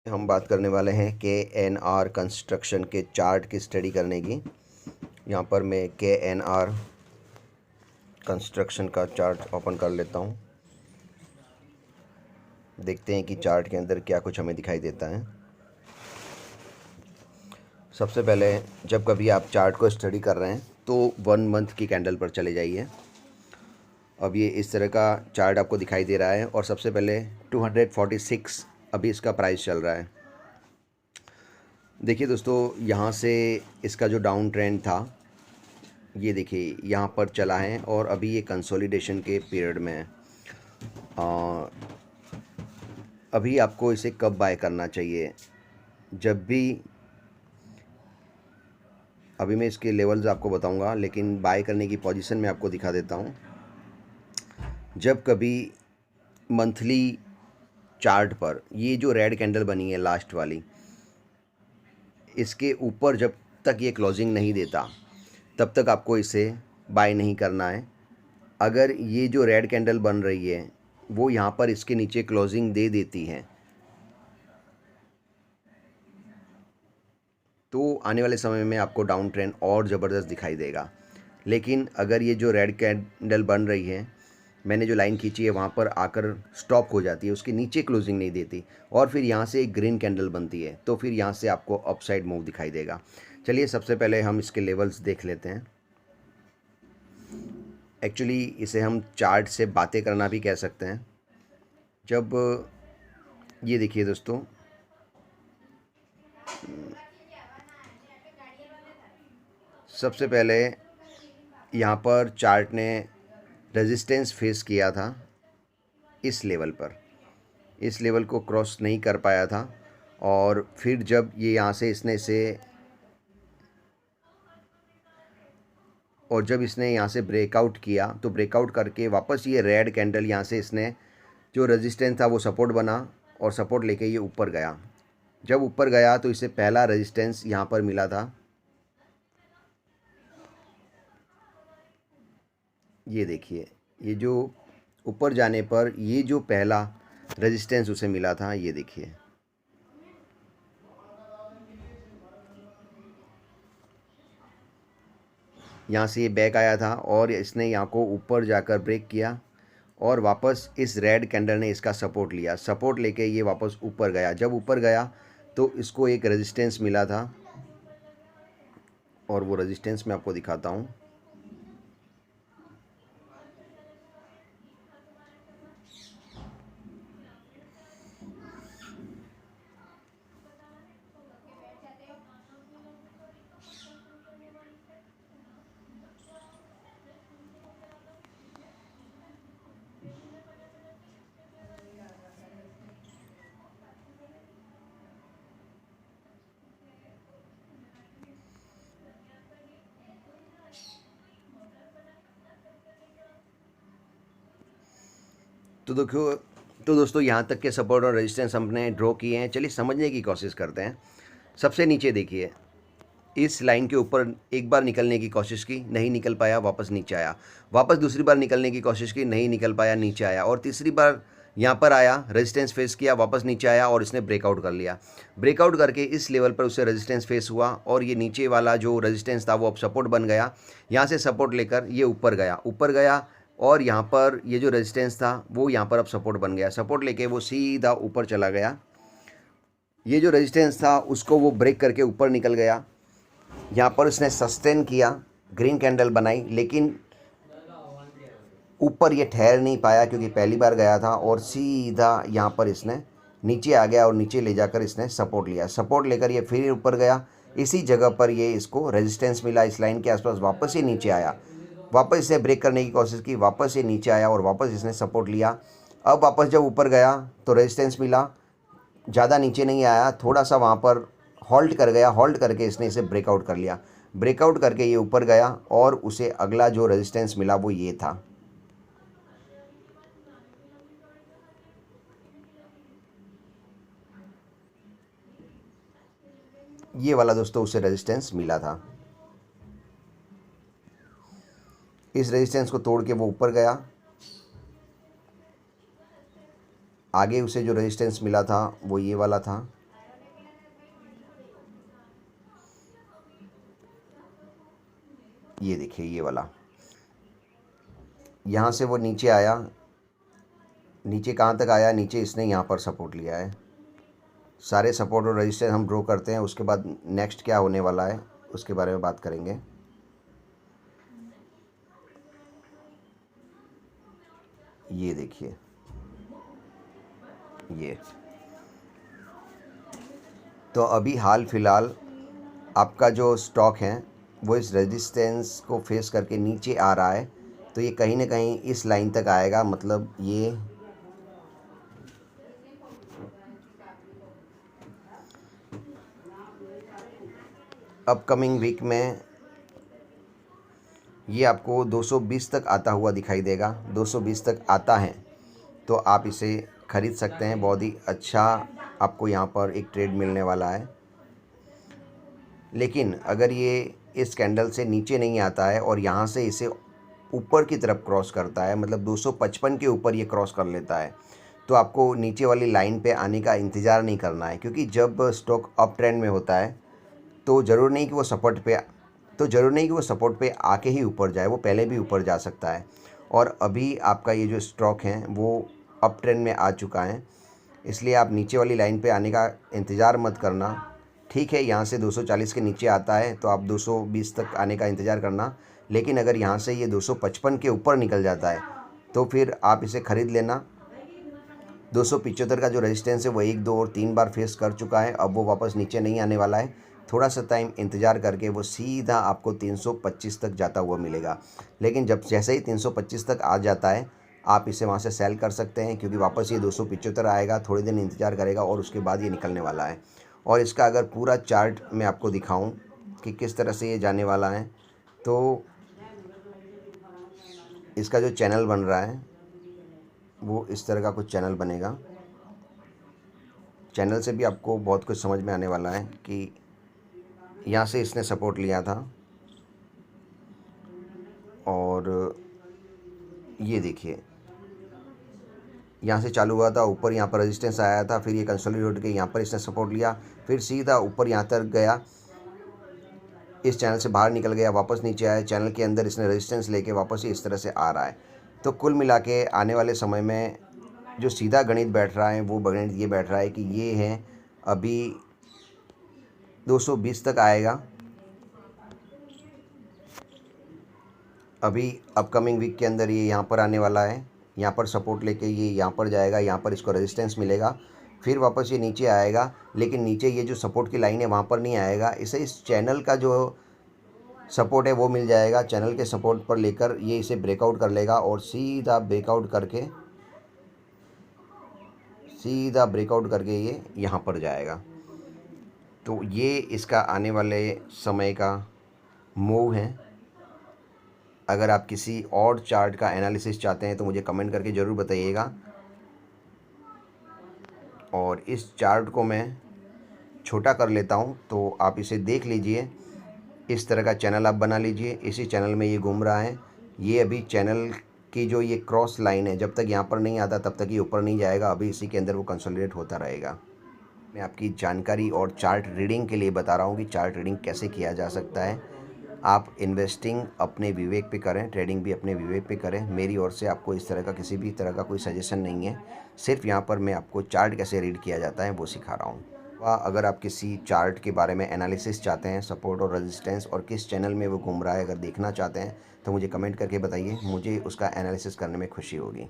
हम बात करने वाले हैं KNR कंस्ट्रक्शन के चार्ट की स्टडी करने की। यहाँ पर मैं KNR कंस्ट्रक्शन का चार्ट ओपन कर लेता हूँ। देखते हैं कि चार्ट के अंदर क्या कुछ हमें दिखाई देता है। सबसे पहले जब कभी आप चार्ट को स्टडी कर रहे हैं तो 1 मंथ की कैंडल पर चले जाइए। अब ये इस तरह का चार्ट आपको दिखाई दे रहा है और सबसे पहले 246 अभी इसका प्राइस चल रहा है। देखिए दोस्तों, यहाँ से इसका जो डाउन ट्रेंड था ये देखिए यहाँ पर चला है और अभी ये कंसोलिडेशन के पीरियड में है। अभी आपको इसे कब बाय करना चाहिए? जब भी, अभी मैं इसके लेवल्स आपको बताऊंगा, लेकिन बाय करने की पोजीशन में आपको दिखा देता हूँ। जब कभी मंथली चार्ट पर ये जो रेड कैंडल बनी है लास्ट वाली, इसके ऊपर जब तक ये क्लोजिंग नहीं देता तब तक आपको इसे बाय नहीं करना है। अगर ये जो रेड कैंडल बन रही है वो यहाँ पर इसके नीचे क्लोजिंग दे देती है तो आने वाले समय में आपको डाउन ट्रेंड और ज़बरदस्त दिखाई देगा। लेकिन अगर ये जो रेड कैंडल बन रही है, मैंने जो लाइन खींची है वहाँ पर आकर स्टॉप हो जाती है, उसके नीचे क्लोजिंग नहीं देती और फिर यहाँ से एक ग्रीन कैंडल बनती है, तो फिर यहाँ से आपको अपसाइड मूव दिखाई देगा। चलिए सबसे पहले हम इसके लेवल्स देख लेते हैं। एक्चुअली इसे हम चार्ट से बातें करना भी कह सकते हैं। जब ये देखिए दोस्तों, सबसे पहले यहाँ पर चार्ट ने रेजिस्टेंस फेस किया था इस लेवल पर, इस लेवल को क्रॉस नहीं कर पाया था और फिर जब ये यहाँ से इसने यहाँ से ब्रेकआउट किया तो ब्रेकआउट करके वापस ये रेड कैंडल यहाँ से इसने जो रेजिस्टेंस था वो सपोर्ट बना और सपोर्ट लेके ये ऊपर गया। जब ऊपर गया तो इसे पहला रेजिस्टेंस यहाँ पर मिला था, ये देखिए, ये जो ऊपर जाने पर ये जो पहला रेजिस्टेंस उसे मिला था, ये देखिए, यहाँ से ये बैक आया था और इसने यहाँ को ऊपर जाकर ब्रेक किया और वापस इस रेड कैंडल ने इसका सपोर्ट लिया, सपोर्ट लेके ये वापस ऊपर गया। जब ऊपर गया तो इसको एक रेजिस्टेंस मिला था और वो रेजिस्टेंस मैं आपको दिखाता हूँ। तो देखो, तो दोस्तों यहाँ तक के सपोर्ट और रेजिस्टेंस हमने ड्रॉ किए हैं। चलिए समझने की कोशिश करते हैं। सबसे नीचे देखिए, इस लाइन के ऊपर एक बार निकलने की कोशिश की, नहीं निकल पाया, वापस नीचे आया। वापस दूसरी बार निकलने की कोशिश की, नहीं निकल पाया, नीचे आया। और तीसरी बार यहाँ पर आया, रेजिस्टेंस फेस किया, वापस नीचे आया और इसने ब्रेकआउट कर लिया। ब्रेकआउट करके इस लेवल पर उसे रेजिस्टेंस फेस हुआ और ये नीचे वाला जो रेजिस्टेंस था वो अब सपोर्ट बन गया। यहाँ से सपोर्ट लेकर ये ऊपर गया और यहाँ पर ये जो रेजिस्टेंस था वो यहाँ पर अब सपोर्ट बन गया। सपोर्ट लेके वो सीधा ऊपर चला गया। ये जो रेजिस्टेंस था उसको वो ब्रेक करके ऊपर निकल गया। यहाँ पर उसने सस्टेन किया, ग्रीन कैंडल बनाई, लेकिन ऊपर ये ठहर नहीं पाया क्योंकि पहली बार गया था और सीधा यहाँ पर इसने नीचे आ गया और नीचे ले जाकर इसने सपोर्ट लिया। सपोर्ट लेकर ये फिर ऊपर गया। इसी जगह पर ये इसको रेजिस्टेंस मिला, इस लाइन के आसपास वापस ये नीचे आया। वापस इसे ब्रेक करने की कोशिश की, वापस ये नीचे आया और वापस इसने सपोर्ट लिया। अब वापस जब ऊपर गया तो रेजिस्टेंस मिला, ज़्यादा नीचे नहीं आया, थोड़ा सा वहाँ पर हॉल्ट कर गया। हॉल्ट करके इसने इसे ब्रेकआउट कर लिया। ब्रेकआउट करके ये ऊपर गया और उसे अगला जो रेजिस्टेंस मिला वो ये था। ये वाला दोस्तों उसे रेजिस्टेंस मिला था। इस रेजिस्टेंस को तोड़ के वो ऊपर गया। आगे उसे जो रेजिस्टेंस मिला था वो ये वाला था। ये देखिए ये वाला, यहाँ से वो नीचे आया, नीचे कहाँ तक आया, नीचे इसने यहाँ पर सपोर्ट लिया है। सारे सपोर्ट और रेजिस्टेंस हम ड्रॉ करते हैं, उसके बाद नेक्स्ट क्या होने वाला है उसके बारे में बात करेंगे। ये देखिए ये, तो अभी हाल फिलहाल आपका जो स्टॉक है वो इस रेजिस्टेंस को फेस करके नीचे आ रहा है, तो ये कहीं ना कहीं इस लाइन तक आएगा। मतलब ये अपकमिंग वीक में ये आपको 220 तक आता हुआ दिखाई देगा। 220 तक आता है तो आप इसे ख़रीद सकते हैं। बहुत ही अच्छा आपको यहाँ पर एक ट्रेड मिलने वाला है। लेकिन अगर ये इस कैंडल से नीचे नहीं आता है और यहाँ से इसे ऊपर की तरफ क्रॉस करता है, मतलब 255 के ऊपर ये क्रॉस कर लेता है, तो आपको नीचे वाली लाइन पे आने का इंतज़ार नहीं करना है। क्योंकि जब स्टॉक अप ट्रेंड में होता है तो ज़रूर नहीं कि वो सपोर्ट पे आके ही ऊपर जाए, वो पहले भी ऊपर जा सकता है। और अभी आपका ये जो स्टॉक है वो अप ट्रेंड में आ चुका है, इसलिए आप नीचे वाली लाइन पे आने का इंतज़ार मत करना। ठीक है, यहाँ से 240 के नीचे आता है तो आप 220 तक आने का इंतज़ार करना। लेकिन अगर यहाँ से ये 255 के ऊपर निकल जाता है तो फिर आप इसे ख़रीद लेना। 275 का जो रेजिस्टेंस है वो 1, 2 और 3 बार फेस कर चुका है, अब वो वापस नीचे नहीं आने वाला है। थोड़ा सा टाइम इंतज़ार करके वो सीधा आपको 325 तक जाता हुआ मिलेगा। लेकिन जैसे ही 325 तक आ जाता है आप इसे वहाँ से सेल कर सकते हैं, क्योंकि वापस ये 275 आएगा, थोड़ी देर इंतज़ार करेगा और उसके बाद ये निकलने वाला है। और इसका अगर पूरा चार्ट मैं आपको दिखाऊं कि किस तरह से ये जाने वाला है, तो इसका जो चैनल बन रहा है वो इस तरह का कुछ चैनल बनेगा। चैनल से भी आपको बहुत कुछ समझ में आने वाला है कि यहाँ से इसने सपोर्ट लिया था और ये देखिए यहाँ से चालू हुआ था, ऊपर यहाँ पर रेजिस्टेंस आया था, फिर ये कंसोलिडेट होकर यहाँ पर इसने सपोर्ट लिया, फिर सीधा ऊपर यहाँ तक गया, इस चैनल से बाहर निकल गया, वापस नीचे आया, चैनल के अंदर इसने रेजिस्टेंस लेके वापस ही इस तरह से आ रहा है। तो कुल मिला के आने वाले समय में जो सीधा गणित बैठ रहा है वो गणित ये बैठ रहा है कि ये है अभी 220 तक आएगा। अभी अपकमिंग वीक के अंदर ये यहाँ पर आने वाला है, यहाँ पर सपोर्ट लेके ये यहाँ पर जाएगा, यहाँ पर इसको रेजिस्टेंस मिलेगा, फिर वापस ये नीचे आएगा। लेकिन नीचे ये जो सपोर्ट की लाइन है वहाँ पर नहीं आएगा, इसे इस चैनल का जो सपोर्ट है वो मिल जाएगा। चैनल के सपोर्ट पर लेकर ये इसे ब्रेकआउट कर लेगा और सीधा ब्रेकआउट करके ये यहाँ पर जाएगा। तो ये इसका आने वाले समय का मूव है। अगर आप किसी और चार्ट का एनालिसिस चाहते हैं तो मुझे कमेंट करके ज़रूर बताइएगा। और इस चार्ट को मैं छोटा कर लेता हूं तो आप इसे देख लीजिए। इस तरह का चैनल आप बना लीजिए, इसी चैनल में ये घूम रहा है। ये अभी चैनल की जो ये क्रॉस लाइन है, जब तक यहाँ पर नहीं आता तब तक ये ऊपर नहीं जाएगा, अभी इसी के अंदर वो कंसोलिडेट होता रहेगा। मैं आपकी जानकारी और चार्ट रीडिंग के लिए बता रहा हूँ कि चार्ट रीडिंग कैसे किया जा सकता है। आप इन्वेस्टिंग अपने विवेक पे करें, ट्रेडिंग भी अपने विवेक पे करें। मेरी ओर से आपको इस तरह का किसी भी तरह का कोई सजेशन नहीं है, सिर्फ यहाँ पर मैं आपको चार्ट कैसे रीड किया जाता है वो सिखा रहा हूँ। अगर आप किसी चार्ट के बारे में एनालिसिस चाहते हैं, सपोर्ट और रेजिस्टेंस और किस चैनल में वो घूम रहा है अगर देखना चाहते हैं तो मुझे कमेंट करके बताइए, मुझे उसका एनालिसिस करने में खुशी होगी।